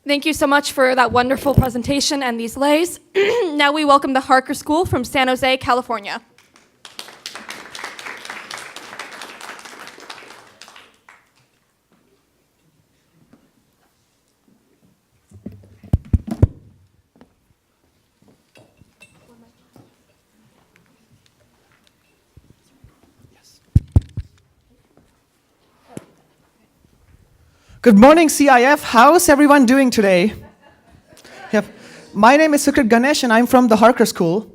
Thank you so much for that wonderful presentation and these lays. Now we welcome the Harker School from San Jose, California. Good morning, CIF. How's everyone doing today? Yep. My name is Sukrit Ganesh, and I'm from the Harker School.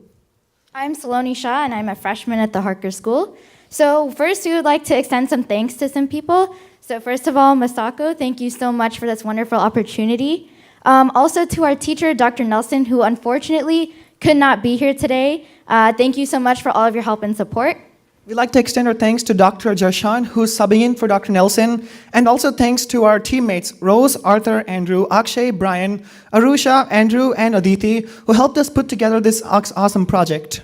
I'm Saloni Shah, and I'm a freshman at the Harker School. So first, we would like to extend some thanks to some people. So first of all, Masako, thank you so much for this wonderful opportunity. Also to our teacher, Dr. Nelson, who unfortunately could not be here today. Thank you so much for all of your help and support. We'd like to extend our thanks to Dr. Jarshan, who's subbing in for Dr. Nelson, and also thanks to our teammates, Rose, Arthur, Andrew, Akshay, Brian, Arusha, Andrew, and Aditi, who helped us put together this awesome project.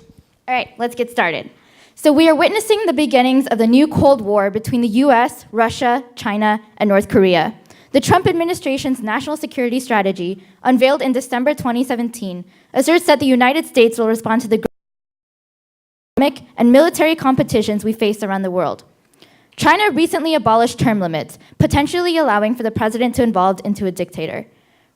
All right, let's get started. So we are witnessing the beginnings of the new Cold War between the US, Russia, China, and North Korea. The Trump administration's national security strategy, unveiled in December 2017, asserts that the United States will respond to the economic and military competitions we face around the world. China recently abolished term limits, potentially allowing for the president to evolve into a dictator.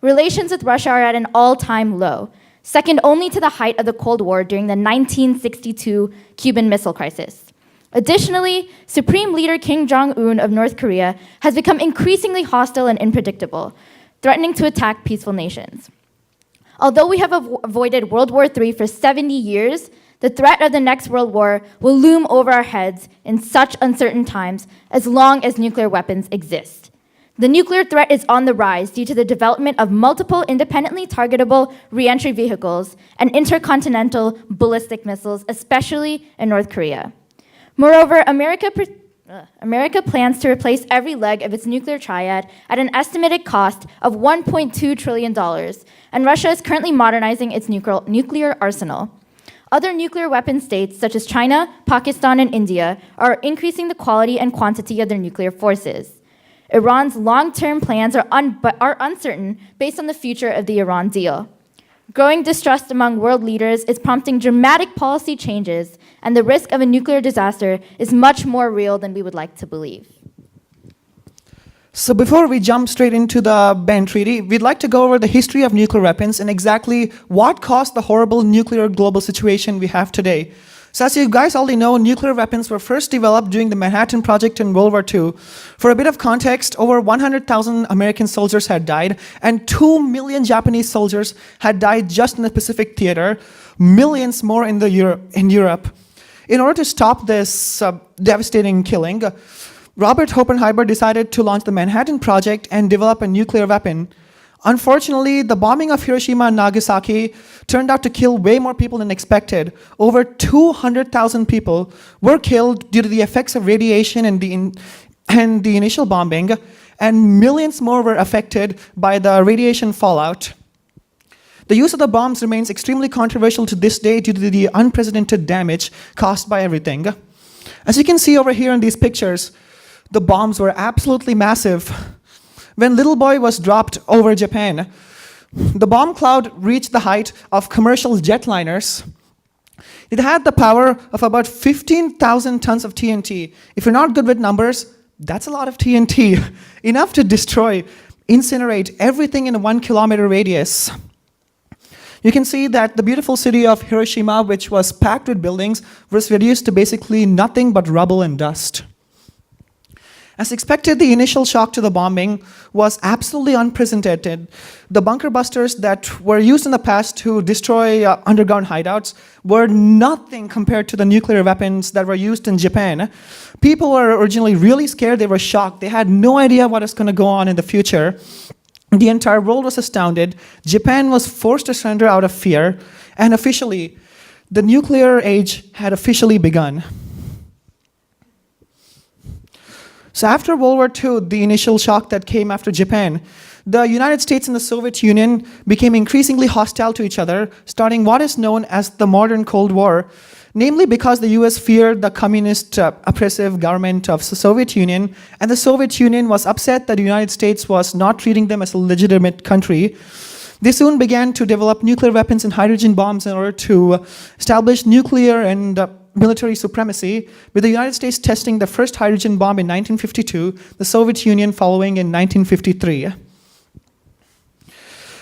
Relations with Russia are at an all-time low, second only to the height of the Cold War during the 1962 Cuban Missile Crisis. Additionally, Supreme Leader Kim Jong-un of North Korea has become increasingly hostile and unpredictable, threatening to attack peaceful nations. Although we have avoided World War III for 70 years, the threat of the next World War will loom over our heads in such uncertain times as long as nuclear weapons exist. The nuclear threat is on the rise due to the development of multiple independently targetable re-entry vehicles and intercontinental ballistic missiles, especially in North Korea. Moreover, America plans to replace every leg of its nuclear triad at an estimated cost of $1.2 trillion, and Russia is currently modernizing its nuclear arsenal. Other nuclear weapon states, such as China, Pakistan, and India, are increasing the quality and quantity of their nuclear forces. Iran's long-term plans are uncertain based on the future of the Iran deal. Growing distrust among world leaders is prompting dramatic policy changes, and the risk of a nuclear disaster is much more real than we would like to believe. So before we jump straight into the ban treaty, we'd like to go over the history of nuclear weapons and exactly what caused the horrible nuclear global situation we have today. So as you guys already know, nuclear weapons were first developed during the Manhattan Project in World War II. For a bit of context, over 100,000 American soldiers had died, and 2 million Japanese soldiers had died just in the Pacific theater, millions more in Europe. In order to stop this devastating killing, Robert Oppenheimer decided to launch the Manhattan Project and develop a nuclear weapon. Unfortunately, the bombing of Hiroshima and Nagasaki turned out to kill way more people than expected. Over 200,000 people were killed due to the effects of radiation and the initial bombing, and millions more were affected by the radiation fallout. The use of the bombs remains extremely controversial to this day due to the unprecedented damage caused by everything. As you can see over here in these pictures, the bombs were absolutely massive. When Little Boy was dropped over Japan, the bomb cloud reached the height of commercial jetliners. It had the power of about 15,000 tons of TNT. If you're not good with numbers, that's a lot of TNT, enough to destroy, incinerate everything in a 1 kilometer radius. You can see that the beautiful city of Hiroshima, which was packed with buildings, was reduced to basically nothing but rubble and dust. As expected, the initial shock to the bombing was absolutely unprecedented. The bunker busters that were used in the past to destroy underground hideouts were nothing compared to the nuclear weapons that were used in Japan. People were originally really scared, they were shocked, they had no idea what was going to go on in the future. The entire world was astounded. Japan was forced to surrender out of fear, and officially, the nuclear age had officially begun. So after World War II, the initial shock that came after Japan, the United States and the Soviet Union became increasingly hostile to each other, starting what is known as the modern Cold War. namely because the US feared the communist oppressive government of the Soviet Union, and the Soviet Union was upset that the United States was not treating them as a legitimate country. They soon began to develop nuclear weapons and hydrogen bombs in order to establish nuclear and military supremacy, with the United States testing the first hydrogen bomb in 1952, the Soviet Union following in 1953.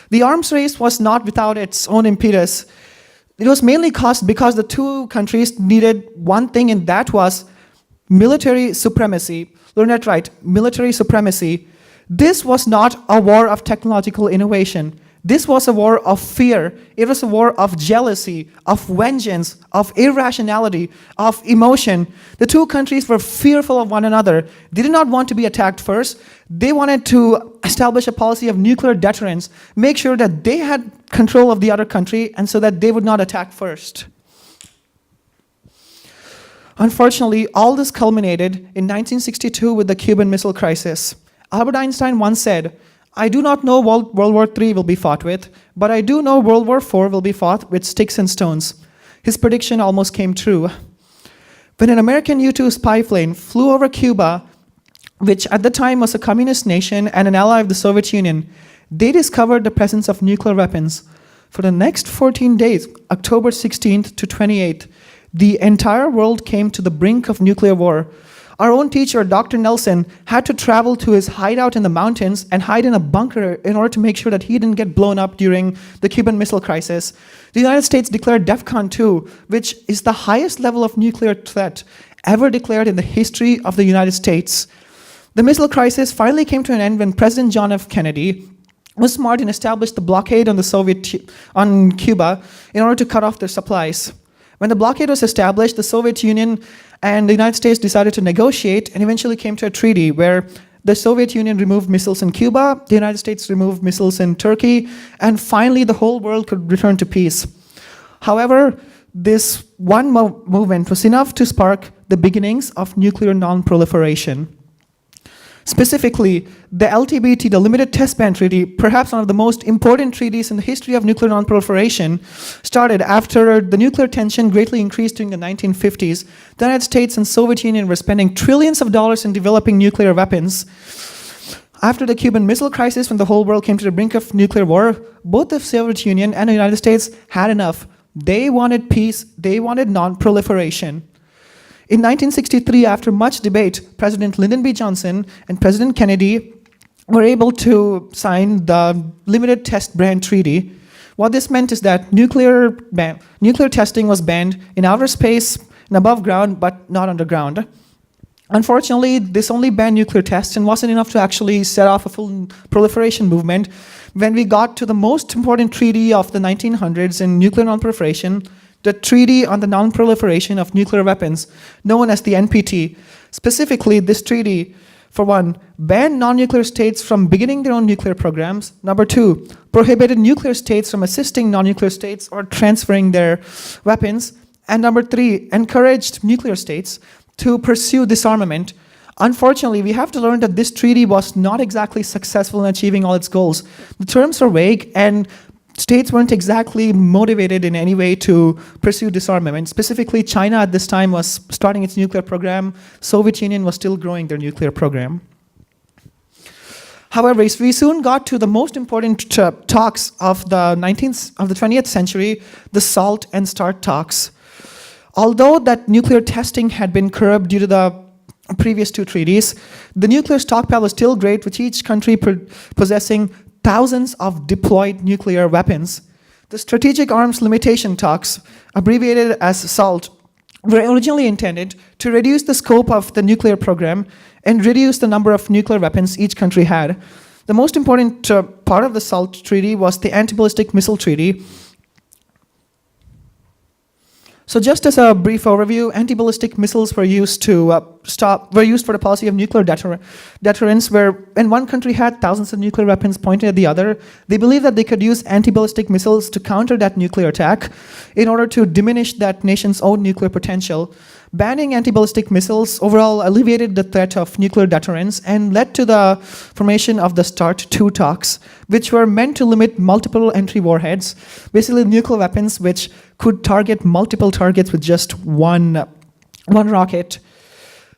The arms race was not without its own impetus. It was mainly caused because the two countries needed one thing, and that was military supremacy. Learn that right, military supremacy. This was not a war of technological innovation. This was a war of fear. It was a war of jealousy, of vengeance, of irrationality, of emotion. The two countries were fearful of one another. They did not want to be attacked first. They wanted to establish a policy of nuclear deterrence, make sure that they had control of the other country, and so that they would not attack first. Unfortunately, all this culminated in 1962 with the Cuban Missile Crisis. Albert Einstein once said, "I do not know World War III will be fought with, but I do know World War IV will be fought with sticks and stones." His prediction almost came true. When an American U-2 spy plane flew over Cuba, which at the time was a communist nation and an ally of the Soviet Union, they discovered the presence of nuclear weapons. For the next 14 days, October 16th to 28th, the entire world came to the brink of nuclear war. Our own teacher, Dr. Nelson, had to travel to his hideout in the mountains and hide in a bunker in order to make sure that he didn't get blown up during the Cuban Missile Crisis. The United States declared DEFCON 2, which is the highest level of nuclear threat ever declared in the history of the United States. The missile crisis finally came to an end when President John F. Kennedy was smart and established the blockade on Cuba in order to cut off their supplies. When the blockade was established, the Soviet Union and the United States decided to negotiate and eventually came to a treaty where the Soviet Union removed missiles in Cuba, the United States removed missiles in Turkey, and finally the whole world could return to peace. However, this one movement was enough to spark the beginnings of nuclear non-proliferation. Specifically, the LTBT, the Limited Test Ban Treaty, perhaps one of the most important treaties in the history of nuclear non-proliferation, started after the nuclear tension greatly increased during the 1950s. The United States and Soviet Union were spending trillions of dollars in developing nuclear weapons. After the Cuban Missile Crisis, when the whole world came to the brink of nuclear war, both the Soviet Union and the United States had enough. They wanted peace, they wanted non-proliferation. In 1963, after much debate, President Lyndon B. Johnson and President Kennedy were able to sign the Limited Test Ban Treaty. What this meant is that nuclear testing was banned in outer space and above ground, but not underground. Unfortunately, this only banned nuclear tests and wasn't enough to actually set off a full proliferation movement. When we got to the most important treaty of the 1900s in nuclear non-proliferation, the Treaty on the Non-Proliferation of Nuclear Weapons, known as the NPT. Specifically, this treaty, for one, banned non-nuclear states from beginning their own nuclear programs. Number two, prohibited nuclear states from assisting non-nuclear states or transferring their weapons. And number three, encouraged nuclear states to pursue disarmament. Unfortunately, we have to learn that this treaty was not exactly successful in achieving all its goals. The terms are vague, and states weren't exactly motivated in any way to pursue disarmament. Specifically, China at this time was starting its nuclear program. Soviet Union was still growing their nuclear program. However, we soon got to the most important talks of the 20th century, the SALT and START talks. Although that nuclear testing had been curbed due to the previous two treaties, the nuclear stockpile was still great, with each country possessing thousands of deployed nuclear weapons. The Strategic Arms Limitation Talks, abbreviated as SALT, were originally intended to reduce the scope of the nuclear program and reduce the number of nuclear weapons each country had. The most important part of the SALT treaty was the Anti-Ballistic Missile Treaty. So just as a brief overview, anti-ballistic missiles were used for the policy of nuclear deterrence, where when one country had thousands of nuclear weapons pointed at the other, they believed that they could use anti-ballistic missiles to counter that nuclear attack in order to diminish that nation's own nuclear potential. Banning anti-ballistic missiles overall alleviated the threat of nuclear deterrence and led to the formation of the START II talks, which were meant to limit multiple entry warheads, basically nuclear weapons which could target multiple targets with just one rocket.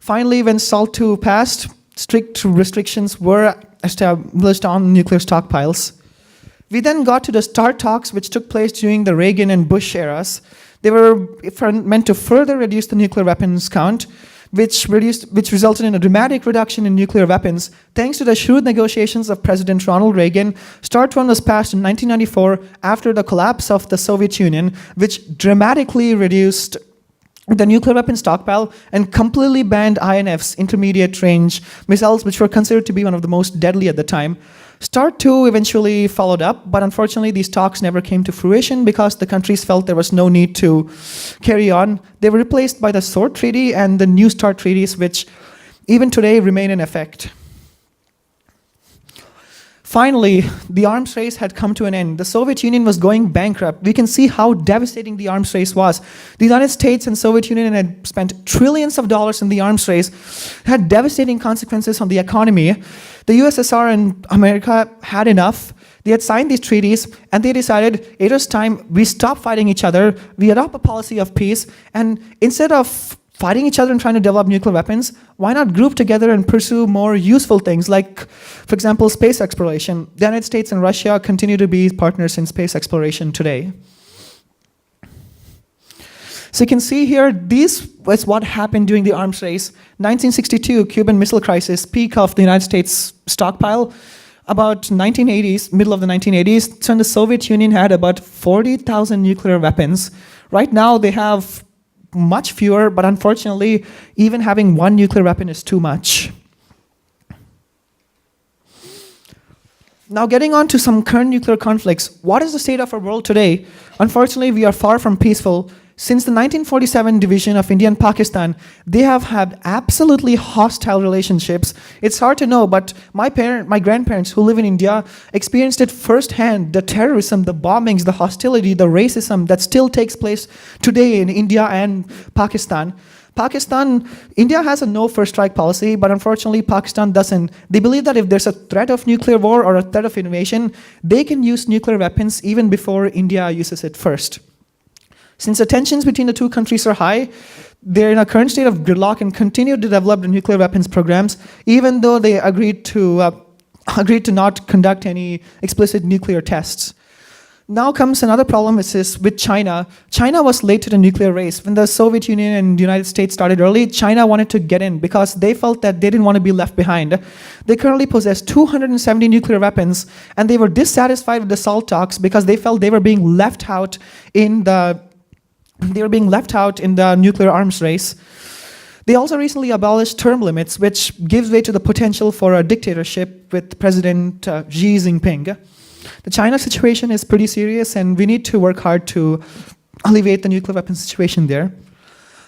Finally, when SALT II passed, strict restrictions were established on nuclear stockpiles. We then got to the START talks, which took place during the Reagan and Bush eras. They were meant to further reduce the nuclear weapons count, which resulted in a dramatic reduction in nuclear weapons. Thanks to the shrewd negotiations of President Ronald Reagan, START I was passed in 1994 after the collapse of the Soviet Union, which dramatically reduced the nuclear weapon stockpile and completely banned INFs, intermediate range missiles, which were considered to be one of the most deadly at the time. START II eventually followed up, but unfortunately these talks never came to fruition because the countries felt there was no need to carry on. They were replaced by the SORT Treaty and the New START treaties, which even today remain in effect. Finally, the arms race had come to an end. The Soviet Union was going bankrupt. We can see how devastating the arms race was. The United States and Soviet Union had spent trillions of dollars in the arms race. It had devastating consequences on the economy. The USSR and America had enough. They had signed these treaties, and they decided it was time we stop fighting each other, we adopt a policy of peace, and instead of fighting each other and trying to develop nuclear weapons, why not group together and pursue more useful things like, for example, space exploration? The United States and Russia continue to be partners in space exploration today. So you can see here, this was what happened during the arms race. 1962, Cuban Missile Crisis, peak of the United States stockpile. About 1980s, middle of the 1980s, so the Soviet Union had about 40,000 nuclear weapons. Right now, they have much fewer, but unfortunately, even having one nuclear weapon is too much. Now getting on to some current nuclear conflicts, what is the state of our world today? Unfortunately, we are far from peaceful. Since the 1947 division of India and Pakistan, they have had absolutely hostile relationships. It's hard to know, but my grandparents who live in India experienced it firsthand, the terrorism, the bombings, the hostility, the racism that still takes place today in India and Pakistan. India has a no first strike policy, but unfortunately Pakistan doesn't. They believe that if there's a threat of nuclear war or a threat of invasion, they can use nuclear weapons even before India uses it first. Since the tensions between the two countries are high, they're in a current state of gridlock and continue to develop the nuclear weapons programs, even though they agreed to not conduct any explicit nuclear tests. Now comes another problem, which is with China. China was late to the nuclear race. When the Soviet Union and the United States started early, China wanted to get in because they felt that they didn't want to be left behind. They currently possess 270 nuclear weapons, and they were dissatisfied with the SALT talks because they felt they were being left out in the nuclear arms race. They also recently abolished term limits, which gives way to the potential for a dictatorship with President Xi Jinping. The China situation is pretty serious, and we need to work hard to alleviate the nuclear weapons situation there.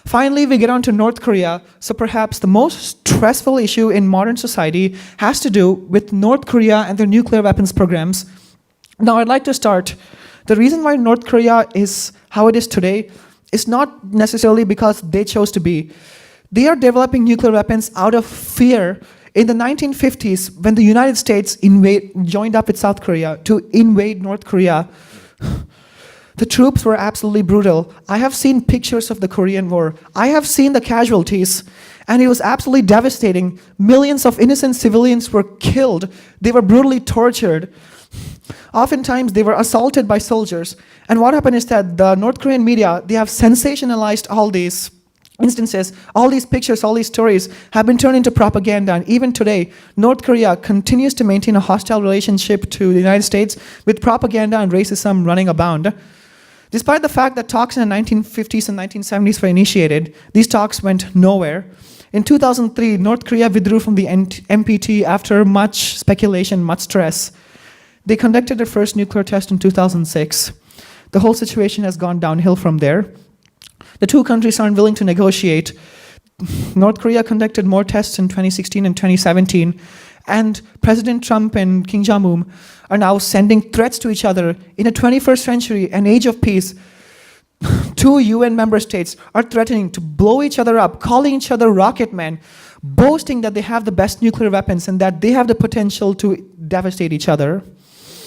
Finally, we get on to North Korea. So perhaps the most stressful issue in modern society has to do with North Korea and their nuclear weapons programs. Now, I'd like to start. The reason why North Korea is how it is today is not necessarily because they chose to be. They are developing nuclear weapons out of fear. In the 1950s, when the United States joined up with South Korea to invade North Korea, the troops were absolutely brutal. I have seen pictures of the Korean War. I have seen the casualties, and it was absolutely devastating. Millions of innocent civilians were killed. They were brutally tortured. Oftentimes, they were assaulted by soldiers. And what happened is that the North Korean media, they have sensationalized all these instances. All these pictures, all these stories have been turned into propaganda. And even today, North Korea continues to maintain a hostile relationship to the United States with propaganda and racism running abound. Despite the fact that talks in the 1950s and 1970s were initiated, these talks went nowhere. In 2003, North Korea withdrew from the NPT after much speculation, much stress. They conducted their first nuclear test in 2006. The whole situation has gone downhill from there. The two countries aren't willing to negotiate. North Korea conducted more tests in 2016 and 2017, and President Trump and Kim Jong-un are now sending threats to each other in a 21st century, an age of peace. Two UN member states are threatening to blow each other up, calling each other rocket men, boasting that they have the best nuclear weapons and that they have the potential to devastate each other.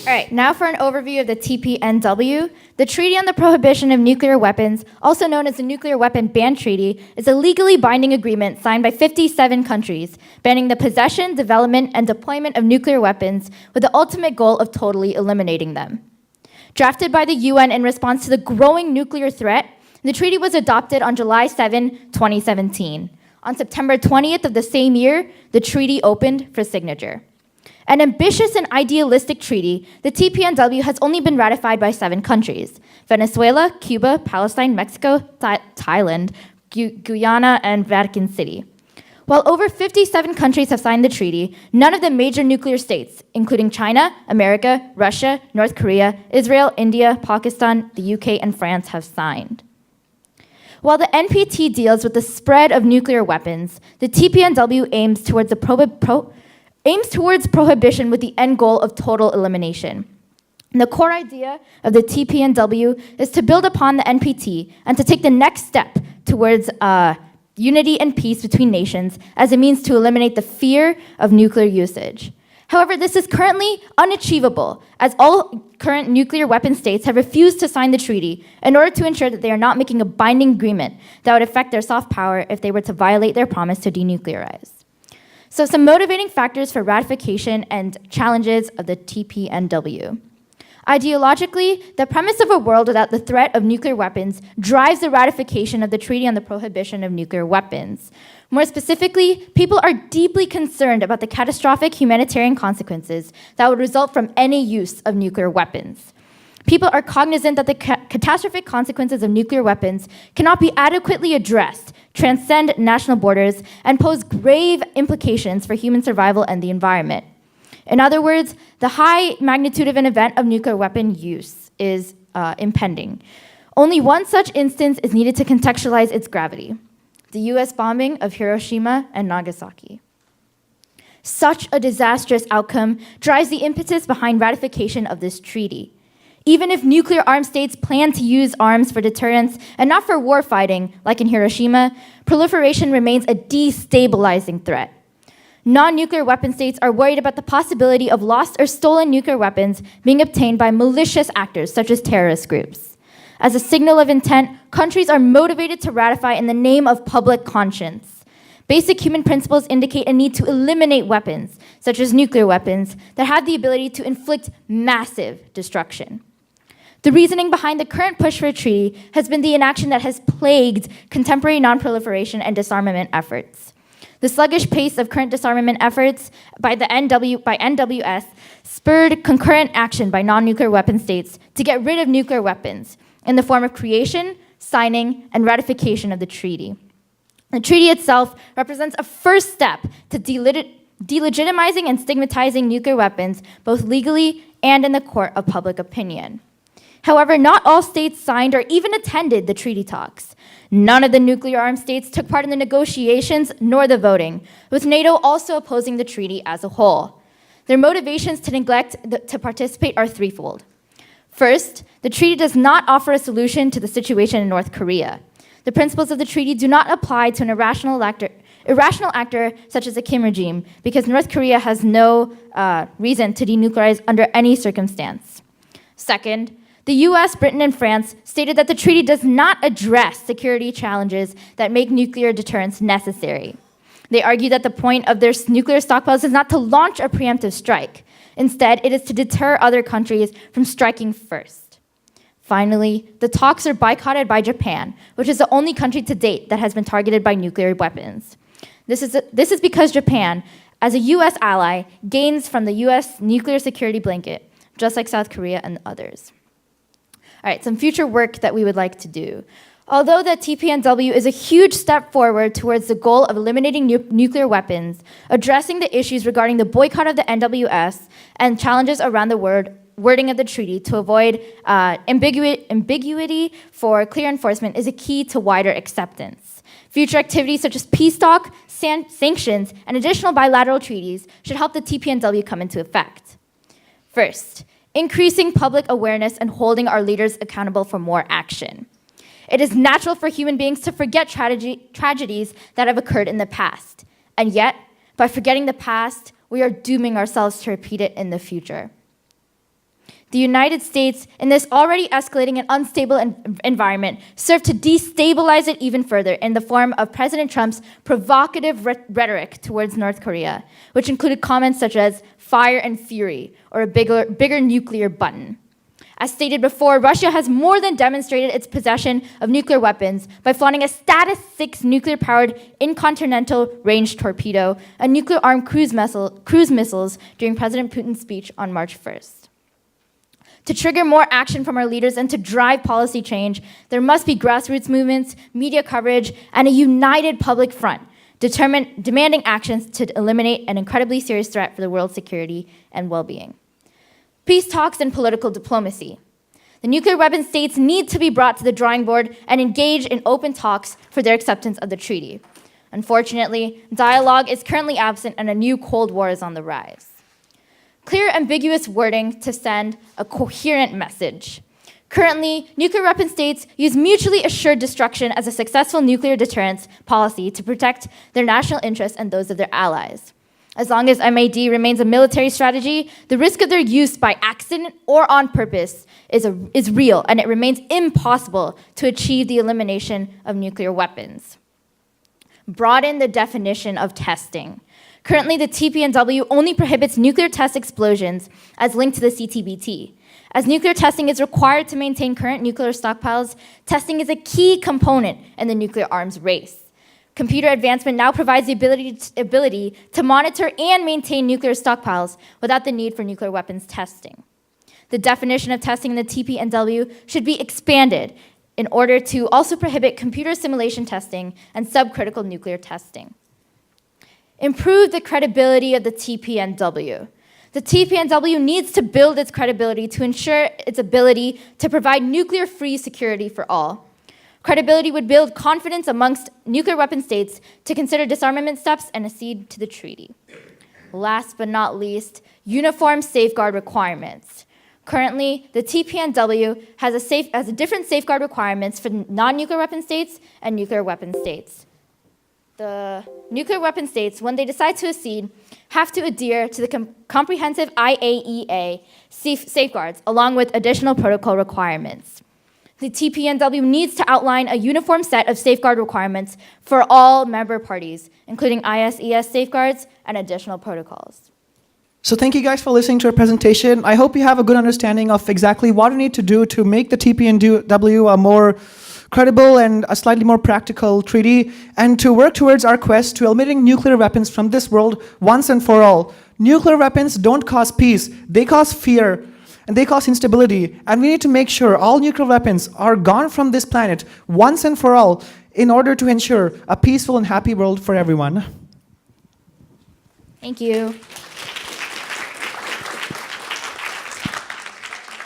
All right, now for an overview of the TPNW. The Treaty on the Prohibition of Nuclear Weapons, also known as the Nuclear Weapon Ban Treaty, is a legally binding agreement signed by 57 countries, banning the possession, development, and deployment of nuclear weapons with the ultimate goal of totally eliminating them. Drafted by the UN in response to the growing nuclear threat, the treaty was adopted on July 7, 2017. On September 20th of the same year, the treaty opened for signature. An ambitious and idealistic treaty, the TPNW has only been ratified by 7 countries: Venezuela, Cuba, Palestine, Mexico, Thailand, Guyana, and Vatican City. While over 57 countries have signed the treaty, none of the major nuclear states, including China, America, Russia, North Korea, Israel, India, Pakistan, the UK, and France, have signed. While the NPT deals with the spread of nuclear weapons, the TPNW aims towards prohibition with the end goal of total elimination. And the core idea of the TPNW is to build upon the NPT and to take the next step towards unity and peace between nations as a means to eliminate the fear of nuclear usage. However, this is currently unachievable, as all current nuclear weapon states have refused to sign the treaty in order to ensure that they are not making a binding agreement that would affect their soft power if they were to violate their promise to denuclearize. So some motivating factors for ratification and challenges of the TPNW. Ideologically, the premise of a world without the threat of nuclear weapons drives the ratification of the Treaty on the Prohibition of Nuclear Weapons. More specifically, people are deeply concerned about the catastrophic humanitarian consequences that would result from any use of nuclear weapons. People are cognizant that the catastrophic consequences of nuclear weapons cannot be adequately addressed, transcend national borders, and pose grave implications for human survival and the environment. In other words, the high magnitude of an event of nuclear weapon use is impending. Only one such instance is needed to contextualize its gravity: the US bombing of Hiroshima and Nagasaki. Such a disastrous outcome drives the impetus behind ratification of this treaty. Even if nuclear armed states plan to use arms for deterrence and not for war fighting, like in Hiroshima, proliferation remains a destabilizing threat. Non-nuclear weapon states are worried about the possibility of lost or stolen nuclear weapons being obtained by malicious actors such as terrorist groups. As a signal of intent, countries are motivated to ratify in the name of public conscience. Basic human principles indicate a need to eliminate weapons, such as nuclear weapons, that have the ability to inflict massive destruction. The reasoning behind the current push for a treaty has been the inaction that has plagued contemporary non-proliferation and disarmament efforts. The sluggish pace of current disarmament efforts by NWS spurred concurrent action by non-nuclear weapon states to get rid of nuclear weapons in the form of creation, signing, and ratification of the treaty. The treaty itself represents a first step to delegitimizing and stigmatizing nuclear weapons, both legally and in the court of public opinion. However, not all states signed or even attended the treaty talks. None of the nuclear-armed states took part in the negotiations nor the voting, with NATO also opposing the treaty as a whole. Their motivations to neglect to participate are threefold. First, the treaty does not offer a solution to the situation in North Korea. The principles of the treaty do not apply to an irrational actor such as the Kim regime, because North Korea has no reason to denuclearize under any circumstance. Second, the US, Britain, and France stated that the treaty does not address security challenges that make nuclear deterrence necessary. They argue that the point of their nuclear stockpiles is not to launch a preemptive strike. Instead, it is to deter other countries from striking first. Finally, the talks are boycotted by Japan, which is the only country to date that has been targeted by nuclear weapons. This is because Japan, as a US ally, gains from the US nuclear security blanket, just like South Korea and others. All right, some future work that we would like to do. Although the TPNW is a huge step forward towards the goal of eliminating nuclear weapons, addressing the issues regarding the boycott of the NWS and challenges around the wording of the treaty to avoid ambiguity for clear enforcement is a key to wider acceptance. Future activities such as peace talk, sanctions, and additional bilateral treaties should help the TPNW come into effect. First, increasing public awareness and holding our leaders accountable for more action. It is natural for human beings to forget tragedies that have occurred in the past. And yet, by forgetting the past, we are dooming ourselves to repeat it in the future. The United States, in this already escalating and unstable environment, served to destabilize it even further in the form of President Trump's provocative rhetoric towards North Korea, which included comments such as fire and fury, or a bigger nuclear button. As stated before, Russia has more than demonstrated its possession of nuclear weapons by flaunting a Status 6 nuclear-powered intercontinental range torpedo and nuclear-armed cruise missiles during President Putin's speech on March 1st. To trigger more action from our leaders and to drive policy change, there must be grassroots movements, media coverage, and a united public front, demanding actions to eliminate an incredibly serious threat for the world's security and well-being. Peace talks and political diplomacy. The nuclear weapon states need to be brought to the drawing board and engage in open talks for their acceptance of the treaty. Unfortunately, dialogue is currently absent and a new Cold War is on the rise. Clear, ambiguous wording to send a coherent message. Currently, nuclear weapon states use mutually assured destruction as a successful nuclear deterrence policy to protect their national interests and those of their allies. As long as MAD remains a military strategy, the risk of their use by accident or on purpose is real, and it remains impossible to achieve the elimination of nuclear weapons. Broaden the definition of testing. Currently, the TPNW only prohibits nuclear test explosions as linked to the CTBT. As nuclear testing is required to maintain current nuclear stockpiles, testing is a key component in the nuclear arms race. Computer advancement now provides the ability to monitor and maintain nuclear stockpiles without the need for nuclear weapons testing. The definition of testing in the TPNW should be expanded in order to also prohibit computer simulation testing and subcritical nuclear testing. Improve the credibility of the TPNW. The TPNW needs to build its credibility to ensure its ability to provide nuclear-free security for all. Credibility would build confidence amongst nuclear weapon states to consider disarmament steps and accede to the treaty. Last but not least, uniform safeguard requirements. Currently, the TPNW has a different safeguard requirements for non-nuclear weapon states and nuclear weapon states. The nuclear weapon states, when they decide to accede, have to adhere to the comprehensive IAEA safeguards, along with additional protocol requirements. The TPNW needs to outline a uniform set of safeguard requirements for all member parties, including ISES safeguards and additional protocols. So thank you guys for listening to our presentation. I hope you have a good understanding of exactly what we need to do to make the TPNW a more credible and a slightly more practical treaty, and to work towards our quest to eliminating nuclear weapons from this world once and for all. Nuclear weapons don't cause peace, they cause fear, and they cause instability, and we need to make sure all nuclear weapons are gone from this planet once and for all in order to ensure a peaceful and happy world for everyone. Thank you.